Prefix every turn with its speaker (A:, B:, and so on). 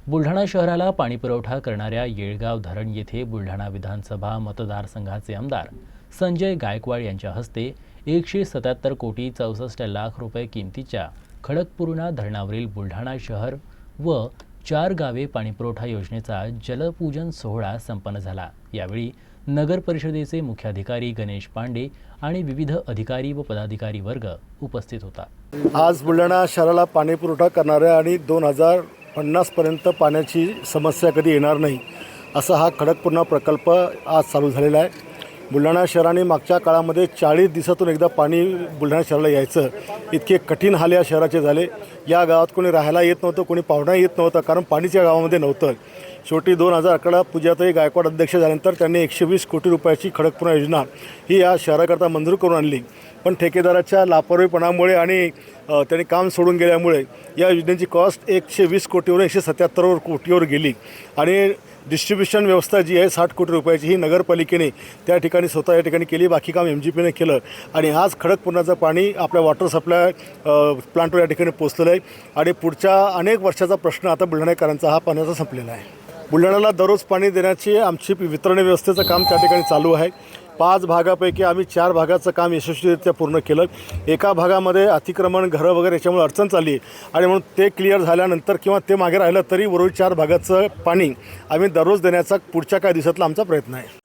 A: बुलढाणा शहराला पाणीपुरवठा करणाऱ्या येळगाव धरण येथे बुलढाणा विधानसभा मतदारसंघाचे आमदार संजय गायकवाड यांच्या हस्ते 177 कोटी 64 लाख रुपये किमतीच्या खडकपूर्णा धरणावरील बुलढाणा शहर व 4 गावे पाणीपुरवठा योजनेचा जलपूजन सोहळा संपन्न झाला। यावेळी नगर परिषदेचे मुख्याधिकारी गणेश पांडे आणि विविध अधिकारी व पदाधिकारी वर्ग उपस्थित होता।
B: आज बुलढाणा शहराला पाणीपुरवठा करणाऱ्या आणि 2050 पर्यंत पाण्याची समस्या कधी येणार नाही असा हा खडकपूर्णा प्रकल्प आज चालू झालेला आहे। बुलढाणा शहराने मागच्या काळामध्ये 40 दिवसातून एकदा पाणी बुलढाणा शहराला यायचं, इतके कठीण हाल या शहराचे झाले। या गावात कोणी राहायला येत नव्हतं, कोणी पाहुणा येत नव्हतं, कारण पाणीच या गावामध्ये नव्हतं। शेवटी 2011 पूजाताई गायकवाड अध्यक्ष झाल्यानंतर त्यांनी 120 कोटी रुपयाची खडकपूर्णा योजना ही या शहराकरता मंजूर करून आणली। पण ठेकेदाराच्या लापरवाहीपणामुळे आणि त्यांनी काम सोडून गेल्यामुळे या योजनेची कॉस्ट 120 कोटीवर 177 कोटीवर गेली आणि डिस्ट्रीब्युशन व्यवस्था जी आहे 60 कोटी रुपयाची ही नगरपालिकेने त्या ठिकाणी स्वतः या ठिकाणी केली, बाकी काम MGPने केलं। आणि आज खडकपूर्णाचं पाणी आपल्या वॉटर सप्लाय प्लांटवर या ठिकाणी पोचलेलं आहे आणि पुढच्या अनेक वर्षाचा प्रश्न आता बुलढाणेकरांचा हा पाण्याचा संपलेला आहे। बुलढाण्याला दररोज पाणी देण्याची आमची वितरण व्यवस्थेचं काम त्या ठिकाणी चालू आहे। 5 भागापैकी आम्ही 4 भागाचं काम यशस्वीरित्या पूर्ण केलं। एका भागामध्ये अतिक्रमण घरं वगैरे याच्यामुळे अडचण चालली आहे आणि म्हणून ते क्लिअर झाल्यानंतर किंवा ते मागे राहिलं तरी उर्वरित 4 भागाचं पाणी आम्ही दररोज देण्याचा पुढच्या काही दिवसातला आमचा प्रयत्न आहे।